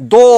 2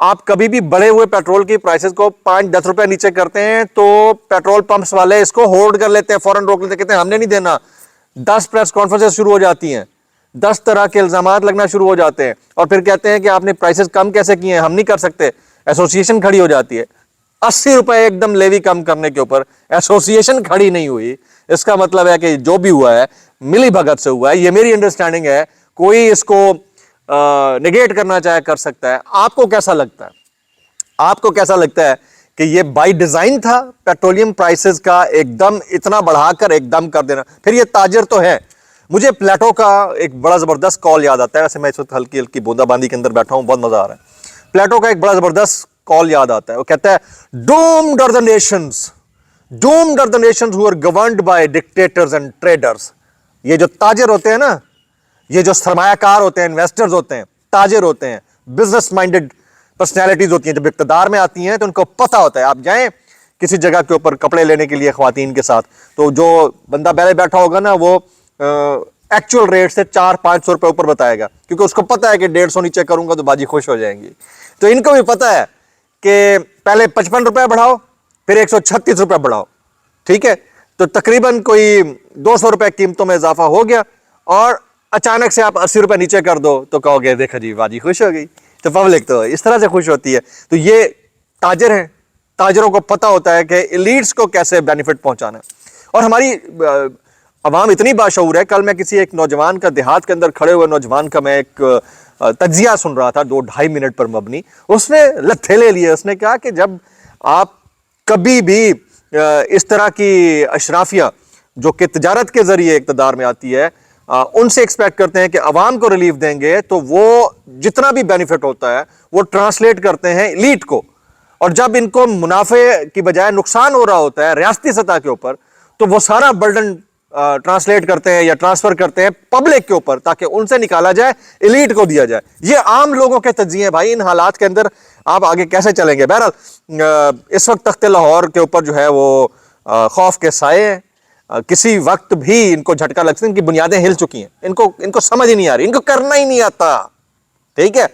آپ کبھی بھی بڑھے ہوئے پیٹرول کی پرائسز کو 5-10 روپے نیچے کرتے ہیں تو پیٹرول پمپس والے اس کو ہولڈ کر لیتے ہیں, فوراً روک لیتے ہیں, کہتے ہیں ہم نے نہیں دینا. 10 پریس کانفرنسز شروع ہو جاتی ہیں, 10 طرح کے الزامات لگنا شروع ہو جاتے ہیں, اور پھر کہتے ہیں کہ آپ نے پرائسز کم کیسے کیے ہیں, ہم نہیں کر سکتے. ایسوسیشن کھڑی ہو جاتی ہے 80 روپے ایک دم لیوی کم کرنے کے اوپر, ایسوسیشن کھڑی نہیں ہوئی. اس کا مطلب ہے کہ جو بھی ہوا ہے ملی بھگت سے ہوا ہے, یہ میری انڈرسٹینڈنگ ہے. کوئی اس کو نگیٹ کرنا چاہے کر سکتا ہے. آپ کو کیسا لگتا ہے, آپ کو کیسا لگتا ہے کہ یہ بائی ڈیزائن تھا پیٹرولیم پرائسز کا ایک دم اتنا بڑھا کر ایک دم کر دینا؟ پھر یہ تاجر تو ہے. مجھے پلیٹو کا ایک بڑا زبردست کال یاد آتا ہے, ویسے میں اس وقت ہلکی ہلکی بوندا باندی کے اندر بیٹھا ہوں, بہت مزہ آ رہا ہے. پلیٹو کا ایک بڑا زبردست کال یاد آتا ہے, وہ کہتا ہے doomed are the nations, doomed are the nations who are governed by dictators and traders. یہ جو تاجر ہوتے ہیں نا, یہ جو سرمایہ کار ہوتے ہیں, انویسٹرز ہوتے ہیں, تاجر ہوتے ہیں, بزنس مائنڈڈ پرسنالٹیز ہوتی ہیں, جب اقتدار میں آتی ہیں تو ان کو پتہ ہوتا ہے. آپ جائیں کسی جگہ کے اوپر کپڑے لینے کے لیے خواتین کے ساتھ, تو جو بندہ پہلے بیٹھا ہوگا نا وہ ایکچوئل ریٹ سے 400-500 روپے اوپر بتائے گا, کیونکہ اس کو پتا ہے کہ 150 نیچے کروں گا تو باجی خوش ہو جائیں گی. تو ان کو بھی پتا ہے کہ پہلے 55 روپے بڑھاؤ, پھر 136 روپے بڑھاؤ, ٹھیک ہے, تو تقریباً کوئی 200 روپے قیمتوں میں اضافہ ہو گیا, اور اچانک سے آپ 80 روپے نیچے کر دو تو کہو گے دیکھا جی باجی خوش ہو گئی. تو پبلک تو اس طرح سے خوش ہوتی ہے. تو یہ تاجر ہیں, تاجروں کو پتا ہوتا ہے کہ ایلیٹس کو کیسے بینیفٹ پہنچانا ہے. اور ہماری عوام اتنی باشعور ہے. کل میں کسی ایک نوجوان کا, دیہات کے اندر کھڑے ہوئے نوجوان کا میں ایک تجزیہ سن رہا تھا 2-2.5 منٹ پر مبنی. اس نے لتھے لے لیے. اس نے کہا کہ جب آپ کبھی بھی اس طرح کی اشرافیہ جو کہ تجارت کے ذریعے اقتدار میں آتی ہے, ان سے ایکسپیکٹ کرتے ہیں کہ عوام کو ریلیف دیں گے, تو وہ جتنا بھی بینیفٹ ہوتا ہے وہ ٹرانسلیٹ کرتے ہیں ایلیٹ کو. اور جب ان کو منافع کی بجائے نقصان ہو رہا ہوتا ہے ریاستی سطح کے اوپر, تو وہ سارا برڈن ٹرانسلیٹ کرتے ہیں یا ٹرانسفر کرتے ہیں پبلک کے اوپر, تاکہ ان سے نکالا جائے, ایلیٹ کو دیا جائے. یہ عام لوگوں کے تجزیے ہیں بھائی. ان حالات کے اندر آپ آگے کیسے چلیں گے؟ بہرحال اس وقت تخت لاہور کے اوپر جو ہے وہ خوف کے سائے ہیں. کسی وقت بھی ان کو جھٹکا لگ سکتا ہے. ان کی بنیادیں ہل چکی ہیں, ان کو سمجھ ہی نہیں آ رہی, ان کو کرنا ہی نہیں آتا. ٹھیک ہے,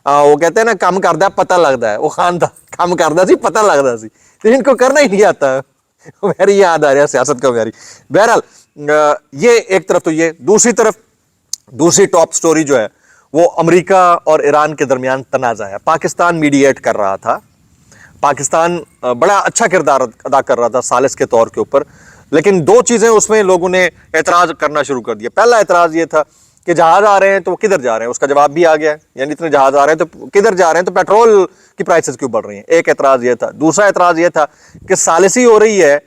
وہ کہتے ہیں نا کم کردا پتہ لگتا ہے, وہ خان تھا کم کردا سی پتہ لگتا سی, تو ان کو کرنا ہی نہیں آتا. میری یاد آ رہا ہے سیاست کا میری. بہرحال یہ ایک طرف تو یہ, دوسری طرف دوسری ٹاپ سٹوری جو ہے وہ امریکہ اور ایران کے درمیان تنازع ہے. پاکستان میڈییٹ کر رہا تھا, پاکستان بڑا اچھا کردار ادا کر رہا تھا ثالث کے طور کے اوپر, لیکن 2 چیزیں اس میں لوگوں نے اعتراض کرنا شروع کر دیا. پہلا اعتراض یہ تھا کہ جہاز آ رہے ہیں تو وہ کدھر جا رہے ہیں, اس کا جواب بھی آ گیا ہے, یعنی اتنے جہاز آ رہے ہیں تو کدھر جا رہے ہیں, تو پیٹرول کی پرائسز کیوں بڑھ رہی ہیں. ایک اعتراض یہ تھا. دوسرا اعتراض یہ تھا کہ ثالثی ہو رہی ہے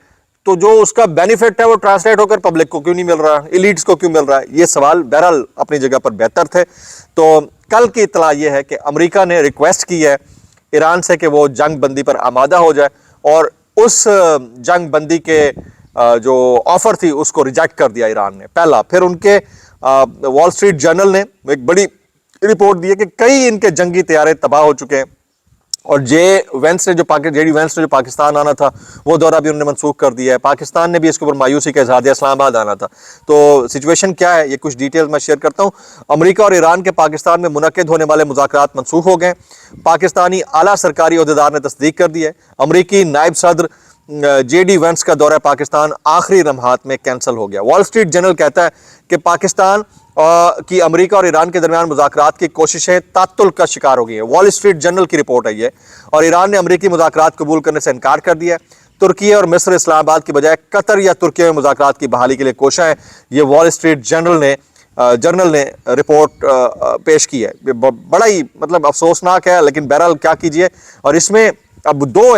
تو جو اس کا بینیفٹ ہے وہ ٹرانسلیٹ ہو کر پبلک کو کیوں نہیں مل رہا, ایلیٹس کو کیوں مل رہا ہے. یہ سوال بہرحال اپنی جگہ پر بہتر تھے. تو کل کی اطلاع یہ ہے کہ امریکہ نے ریکویسٹ کی ہے ایران سے کہ وہ جنگ بندی پر آمادہ ہو جائے, اور اس جنگ بندی کے جو آفر تھی اس کو ریجیکٹ کر دیا ایران نے. پہلا. پھر ان کے وال اسٹریٹ جرنل نے ایک بڑی رپورٹ دی ہے کہ کئی ان کے جنگی طیارے تباہ ہو چکے ہیں, اور جے ڈی وینس نے جو پاکستان آنا تھا وہ دورہ بھی انہوں نے منسوخ کر دیا ہے. پاکستان نے بھی اس کے اوپر مایوسی کا اظہار دیا, اسلام آباد آنا تھا. تو سچویشن کیا ہے, یہ کچھ ڈیٹیلز میں شیئر کرتا ہوں. امریکہ اور ایران کے پاکستان میں منعقد ہونے والے مذاکرات منسوخ ہو گئے. پاکستانی اعلیٰ سرکاری عہدیدار نے تصدیق کر دی ہے. امریکی نائب صدر جے ڈی وینس کا دورہ پاکستان آخری لمحات میں کینسل ہو گیا. وال اسٹریٹ جرنل کہتا ہے کہ پاکستان کی امریکہ اور ایران کے درمیان مذاکرات کی کوششیں تعطل کا شکار ہو گئی ہیں. وال اسٹریٹ جرنل کی رپورٹ ہے یہ. اور ایران نے امریکی مذاکرات قبول کرنے سے انکار کر دیا ہے. ترکی اور مصر اسلام آباد کی بجائے قطر یا ترکی میں مذاکرات کی بحالی کے لیے کوشاں ہیں. یہ وال اسٹریٹ جرنل نے رپورٹ پیش کی ہے. بڑا ہی مطلب افسوسناک ہے, لیکن بہرحال کیا کیجئے. اور اس میں اب دو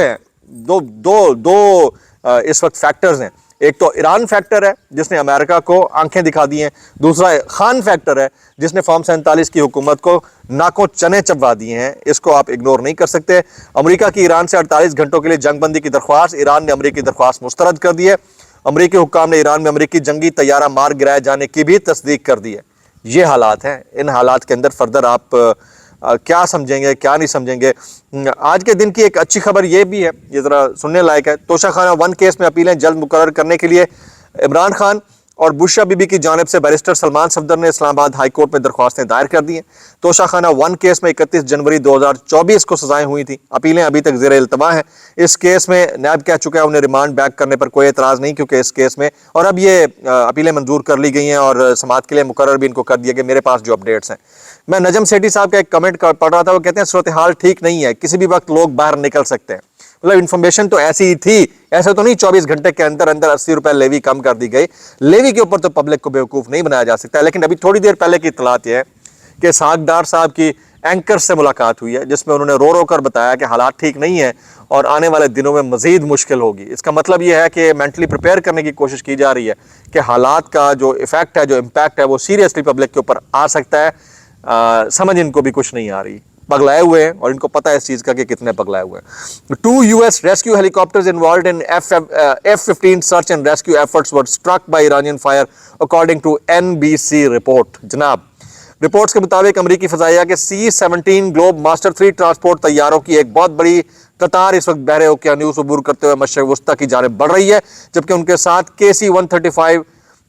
اس وقت فیکٹرز ہیں. ایک تو ایران فیکٹر ہے جس نے امریکہ کو آنکھیں دکھا دی ہیں, دوسرا خان فیکٹر ہے جس نے فارم 47 کی حکومت کو ناکوں چنے چبوا دیے ہیں. اس کو آپ اگنور نہیں کر سکتے. امریکہ کی ایران سے 48 گھنٹوں کے لیے جنگ بندی کی درخواست, ایران نے امریکی درخواست مسترد کر دی ہے. امریکی حکام نے ایران میں امریکی جنگی طیارہ مار گرائے جانے کی بھی تصدیق کر دی ہے. یہ حالات ہیں. ان حالات کے اندر فردر آپ کیا سمجھیں گے کیا نہیں سمجھیں گے. آج کے دن کی ایک اچھی خبر یہ بھی ہے, یہ ذرا سننے لائق ہے. توشہ خانہ 1 کیس میں اپیلیں جلد مقرر کرنے کے لیے عمران خان اور بشرا بی بی کی جانب سے بیرسٹر سلمان صفدر نے اسلام آباد ہائی کورٹ میں درخواستیں دائر کر دی ہیں۔ توشہ خانہ 1 کیس میں 31 جنوری 2024 کو سزائیں ہوئی تھیں، اپیلیں ابھی تک زیر التوا ہیں۔ اس کیس میں نیب کہہ چکا ہے انہیں ریمانڈ بیک کرنے پر کوئی اعتراض نہیں، کیونکہ اس کیس میں اور اب یہ اپیلیں منظور کر لی گئی ہیں اور سماعت کے لیے مقرر بھی ان کو کر دیا کہ میرے پاس جو اپڈیٹس ہیں۔ میں نجم سیٹھی صاحب کا ایک کمنٹ پڑھ رہا تھا، وہ کہتے ہیں صورتحال ٹھیک نہیں ہے، کسی بھی وقت لوگ باہر نکل سکتے ہیں۔ مطلب انفارمیشن تو ایسی ہی تھی، ایسا تو نہیں 24 گھنٹے کے اندر 80 روپے لیوی کم کر دی گئی۔ لیوی کے اوپر تو پبلک کو بیوقوف نہیں بنایا جا سکتا، لیکن ابھی تھوڑی دیر پہلے کی اطلاعات یہ ہے کہ ساگ ڈار صاحب کی اینکر سے ملاقات ہوئی ہے، جس میں انہوں نے رو رو کر بتایا کہ حالات ٹھیک نہیں ہیں اور آنے والے دنوں میں مزید مشکل ہوگی۔ اس کا مطلب یہ ہے کہ مینٹلی پریپیئر کرنے کی کوشش کی جا رہی ہے کہ حالات کا جو ایفیکٹ ہے، جو امپیکٹ ہے، وہ سیریسلی پبلک کے اوپر آ سکتا ہے۔ سمجھ ان کو بھی کچھ نہیں آ رہی، پگلائے ہوئے ہیں اور ان کو پتہ ہے اس چیز کا کہ کتنے پگلائے ہوئے ہیں۔ 2 US rescue helicopters involved in F-15 search and rescue efforts were struck by Iranian fire according to NBC report۔ جناب رپورٹس کے مطابق امریکی فضائیہ کے C-17 گلوب ماسٹر 3 ٹرانسپورٹ طیاروں کی ایک بہت بڑی قطار اس وقت بحر اوقیانوس عبور کرتے ہوئے مشرق وسطیٰ کی جانب بڑھ رہی ہے، جبکہ ان کے ساتھ KC-135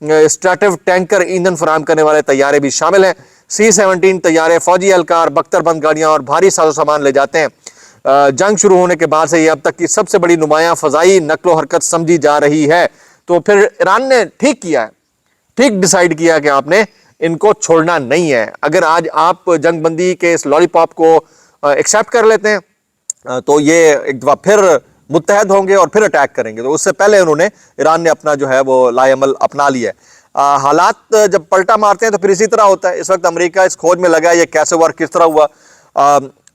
اسٹریٹو ٹینکر ایندھن فراہم کرنے والے طیارے بھی شامل ہیں۔ C-17 طیارے فوجی اہلکار، بختر بند گاڑیاں اور بھاری ساز و سامان لے جاتے ہیں۔ جنگ شروع ہونے کے بعد سے یہ اب تک کی سب سے بڑی نمایاں فضائی نقل و حرکت سمجھی جا رہی ہے۔ تو پھر ایران نے ٹھیک کیا ہے، ٹھیک ڈیسائیڈ کیا کہ آپ نے ان کو چھوڑنا نہیں ہے۔ اگر آج آپ جنگ بندی کے اس لالی پاپ کو ایکسیپٹ کر لیتے ہیں تو یہ ایک دفعہ پھر متحد ہوں گے اور پھر اٹیک کریں گے۔ تو اس سے پہلے انہوں نے ایران نے اپنا جو ہے وہ لائے عمل اپنا لیا ہے۔ حالات جب پلٹا مارتے ہیں تو پھر اسی طرح ہوتا ہے۔ اس وقت امریکہ اس کھوج میں لگا ہے یہ کیسے ہوا اور کس طرح ہوا۔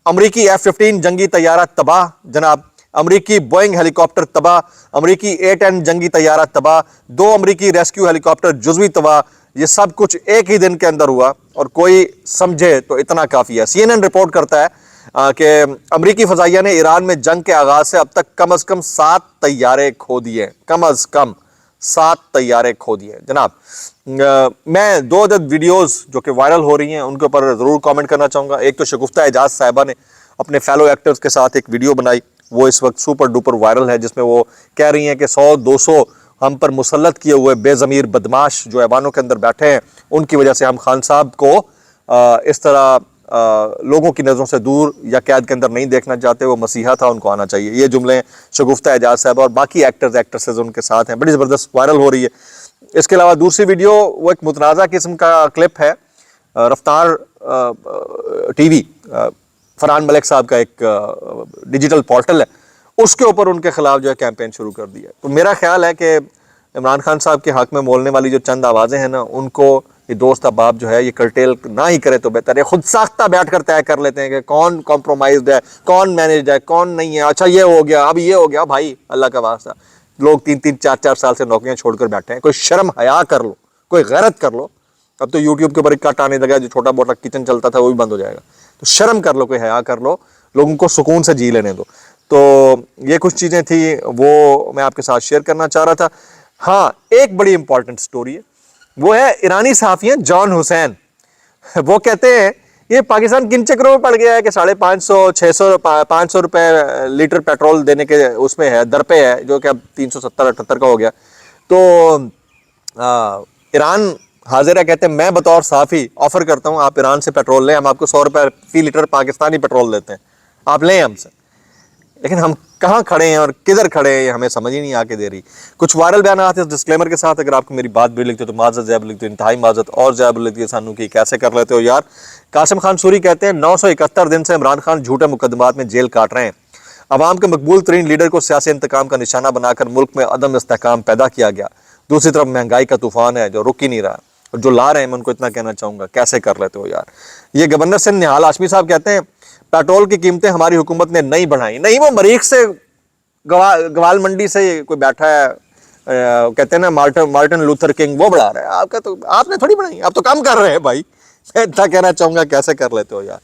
امریکی F-15 جنگی طیارہ تباہ جناب، امریکی بوئنگ ہیلی کاپٹر تباہ، امریکی A-10 جنگی طیارہ تباہ، 2 امریکی ریسکیو ہیلی کاپٹر جزوی تباہ۔ یہ سب کچھ ایک ہی دن کے اندر ہوا اور کوئی سمجھے تو اتنا کافی ہے۔ CNN رپورٹ کرتا ہے کہ امریکی فضائیہ نے ایران میں جنگ کے آغاز سے اب تک کم از کم 7 طیارے کھو دیے، کم از کم 7 طیارے کھو دیے جناب۔ میں 2 عدد ویڈیوز جو کہ وائرل ہو رہی ہیں ان کے اوپر ضرور کامنٹ کرنا چاہوں گا۔ ایک تو شگفتہ اعجاز صاحبہ نے اپنے فیلو ایکٹرز کے ساتھ ایک ویڈیو بنائی، وہ اس وقت سپر ڈوپر وائرل ہے، جس میں وہ کہہ رہی ہیں کہ 100-200 ہم پر مسلط کیے ہوئے بے ضمیر بدماش جو ایوانوں کے اندر بیٹھے ہیں، ان کی وجہ سے ہم خان صاحب کو اس طرح لوگوں کی نظروں سے دور یا قید کے اندر نہیں دیکھنا چاہتے، وہ مسیحا تھا، ان کو آنا چاہیے۔ یہ جملے شگفتہ اعجاز صاحبہ اور باقی ایکٹرز ایکٹریسز ان کے ساتھ ہیں، بڑی زبردست وائرل ہو رہی ہے۔ اس کے علاوہ دوسری ویڈیو وہ ایک متنازع قسم کا کلپ ہے، رفتار ٹی وی، فرحان ملک صاحب کا ایک ڈیجیٹل پورٹل ہے، اس کے اوپر ان کے خلاف جو ہے کیمپین شروع کر دیا ہے۔ تو میرا خیال ہے کہ عمران خان صاحب کے حق میں بولنے والی جو چند آوازیں ہیں نا، ان کو یہ دوست احباب جو ہے یہ کرٹیل نہ ہی کرے تو بہتر ہے۔ خود ساختہ بیٹھ کر طے کر لیتے ہیں کہ کون کمپرومائزڈ ہے، کون مینجڈ ہے، کون نہیں ہے۔ اچھا یہ ہو گیا، اب یہ ہو گیا، بھائی اللہ کا واسطہ لوگ 3-3 4-4 سال سے نوکریاں چھوڑ کر بیٹھے ہیں، کوئی شرم حیا کر لو، کوئی غیرت کر لو۔ اب تو یوٹیوب کے اوپر ایک کٹ آنے لگا، جو چھوٹا موٹا کچن چلتا تھا وہ بھی بند ہو جائے گا۔ تو شرم کر لو، کوئی حیا کر لو، لوگوں کو سکون سے جی لینے دو۔ تو یہ کچھ چیزیں تھیں وہ میں آپ کے ساتھ شیئر کرنا چاہ رہا تھا۔ ہاں ایک بڑی امپورٹنٹ سٹوری ہے، وہ ہے ایرانی صحافی ہیں جان حسین۔ وہ کہتے ہیں یہ پاکستان کن چکروں میں پڑ گیا ہے کہ 550-600 روپے لیٹر پیٹرول دینے کے اس میں ہے، در پہ ہے، جو کہ اب 370-78 کا ہو گیا۔ تو ایران حاضر ہے، کہتے ہیں میں بطور صحافی آفر کرتا ہوں، آپ ایران سے پیٹرول لیں، ہم آپ کو 100 روپے فی لیٹر پاکستانی پیٹرول دیتے ہیں، آپ لیں ہم سے۔ لیکن ہم کہاں کھڑے ہیں اور کدھر کھڑے ہیں یہ ہمیں سمجھ ہی نہیں آ کے دے رہی۔ کچھ وائرل بیانات ہیں ڈسکلیمر کے ساتھ، اگر آپ کو میری بات بھی لکھتے ہو تو معذرت زیب لکھتے ہو، انتہائی معذرت اور زیب لکھتی ہے سانو کہ کیسے کر لیتے ہو یار۔ قاسم خان سوری کہتے ہیں 971 دن سے عمران خان جھوٹے مقدمات میں جیل کاٹ رہے ہیں، عوام کے مقبول ترین لیڈر کو سیاسی انتقام کا نشانہ بنا کر ملک میں عدم استحکام پیدا کیا گیا، دوسری طرف مہنگائی کا طوفان ہے جو رک ہی نہیں رہا، اور جو لا رہے ہیں میں ان کو اتنا کہنا چاہوں گا کیسے کر لیتے ہو یار۔ یہ گورنر سندھ نہال ہاشمی صاحب کہتے ہیں پیٹرول کی قیمتیں ہماری حکومت نے نہیں بڑھائیں، نہیں وہ مریخ سے گوال منڈی سے کوئی بیٹھا ہے، کہتے ہیں نا مارٹن لوتھر کنگ، وہ بڑھا رہا ہے، آپ کا تو آپ نے تھوڑی بڑھائی، آپ تو کم کر رہے ہیں بھائی۔ میں اتنا کہنا چاہوں گا کیسے کر لیتے ہو یار۔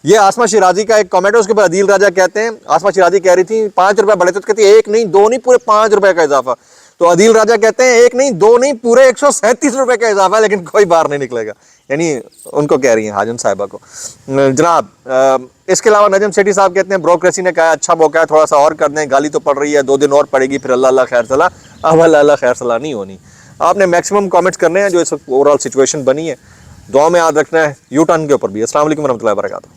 یہ آسما شیرازی کا ایک کامنٹ ہے، اس کے اوپر عدیل راجہ کہتے ہیں، آسما شیرازی کہہ رہی تھی 5 روپے بڑھے تو کہتی ہے 1 نہیں 2 نہیں پورے 5 روپے کا اضافہ، تو عدیل راجہ کہتے ہیں 1 نہیں 2 نہیں پورے 137 روپے کا اضافہ ہے، لیکن کوئی باہر نہیں نکلے گا، یعنی ان کو کہہ رہی ہیں حاجن صاحبہ کو جناب۔ اس کے علاوہ نجم سیٹھی صاحب کہتے ہیں بروکریسی نے کہا اچھا موقع ہے تھوڑا سا اور کر دیں، گالی تو پڑ رہی ہے 2 دن اور پڑے گی، پھر اللہ خیر صلاح، اب اللہ خیر صلاح نہیں ہونی۔ آپ نے میکسیمم کامنٹس کرنے ہیں جو اس اوور آل سچویشن بنی ہے. دعا میں یاد رکھنا ہے یو ٹرن کے اوپر بھی. السلام علیکم ورحمۃ اللہ وبرکاتہ.